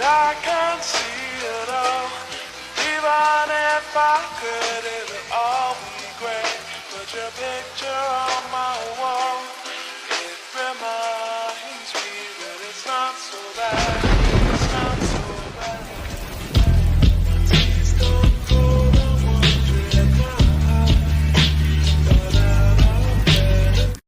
I can see it all. Even if I could, it would all be great. Put your picture